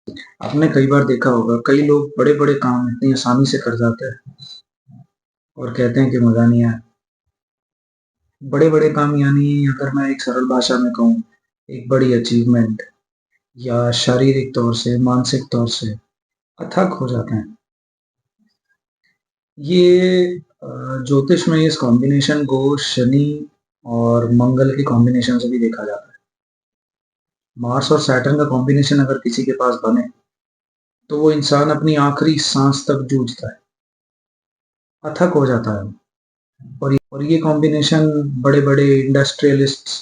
आपने कई बार देखा होगा, कई लोग बड़े-बड़े काम इतनी आसानी से कर जाते हैं और कहते हैं कि मज़ा नहीं आया। बड़े-बड़े काम यानी अगर मैं एक सरल भाषा में कहूँ, एक बड़ी अचीवमेंट या शारीरिक तौर से, मानसिक तौर से अथक हो जाते हैं। ये ज्योतिष में इस कॉम्बिनेशन को शनि और मंगल के कॉम्बिनेशन से भी देखा जाता है। मार्स और सैटर्न का कॉम्बिनेशन अगर किसी के पास बने, तो वो इंसान अपनी आखिरी साँस तक जूझता है, अथक हो जाता है। और ये कॉम्बिनेशन बड़े-बड़े इंडस्ट्रियलिस्ट्स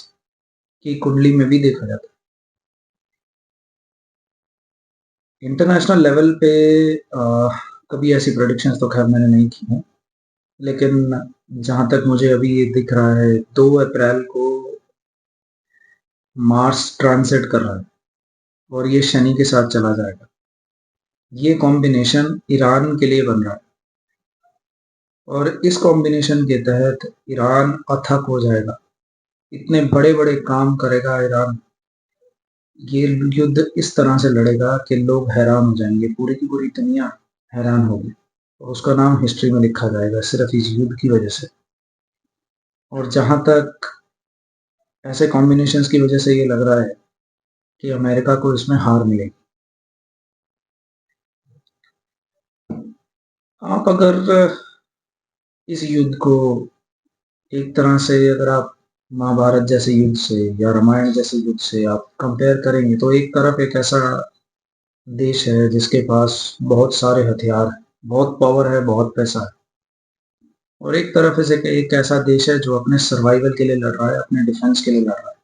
की कुंडली में भी देखा जाता है। इंटरनेशनल लेवल पे कभी ऐसी प्रेडिक्शंस तो ख़ैर मैंने नहीं की हैं, लेकिन जहाँ तक मुझे अभी ये दिख रहा है 2 अप्रैल को मार्स ट्रांसिट कर रहा है और ये शनि के साथ चला जाएगा। ये कॉम्बिनेशन ईरान के लिए बन रहा है और इस कॉम्बिनेशन के तहत ईरान अथक हो जाएगा। इतने बड़े-बड़े काम करेगा ईरान, ये युद्ध इस तरह से लड़ेगा कि लोग हैरान हो जाएँगे, पूरी की पूरी दुनिया हैरान होगी और उसका नाम हिस्ट्री में लिखा जाएगा सिर्फ़ इस युद्ध की वजह से। और जहाँ तक ऐसे कॉम्बिनेशंस की वजह से ये लग रहा है कि अमेरिका को इसमें हार मिलेगी। आप अगर इस युद्ध को एक तरह से अगर आप महाभारत जैसे युद्ध से या रामायण जैसे युद्ध से आप कंपेयर करेंगे, तो एक तरफ एक ऐसा देश है जिसके पास बहुत सारे हथियार हैं, बहुत पावर है, बहुत पैसा है। और एक तरफ ऐसे एक ऐसा देश है जो अपने सर्वाइवल के लिए लड़ रहा है, अपने डिफेंस के लिए लड़ रहा है,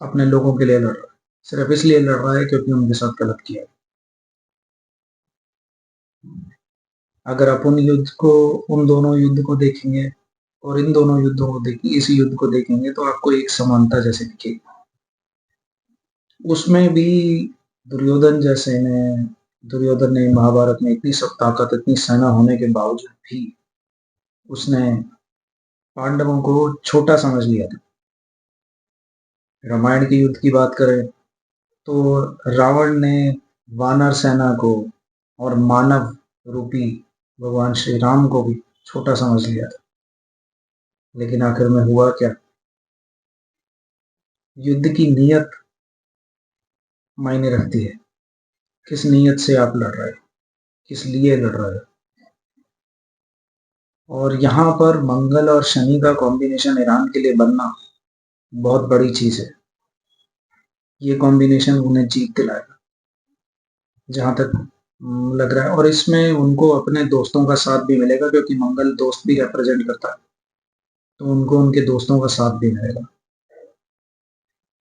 अपने लोगों के लिए लड़ रहा है। सिर्फ इसलिए लड़ रहा है क्योंकि उनके साथ गलत किया है। अगर आप उन दोनों युद्ध को देखेंगे और इन दोनों युद्धों को देखेंगे, इस युद्ध को देखेंगे तो आपको एक समानता जैसे दिखेगी। उसमें भी दुर्योधन जैसे ने दुर्योधन ने महाभारत में इतनी सब ताकत, इतनी सेना होने के बावजूद भी उसने पांडवों को छोटा समझ लिया था। रामायण के युद्ध की बात करें तो रावण ने वानर सेना को और मानव रूपी भगवान श्री राम को भी छोटा समझ लिया था। लेकिन आखिर में हुआ क्या? युद्ध की नीयत मायने रखती है। किस नीयत से आप लड़ रहे हो, किस लिए लड़ रहे हो। और यहाँ पर मंगल और शनि का कॉम्बिनेशन ईरान के लिए बनना बहुत बड़ी चीज है। ये कॉम्बिनेशन उन्हें जीत दिलाएगा, जहाँ तक लग रहा है। और इसमें उनको अपने दोस्तों का साथ भी मिलेगा क्योंकि मंगल दोस्त भी रिप्रेजेंट करता है, तो उनको उनके दोस्तों का साथ भी मिलेगा।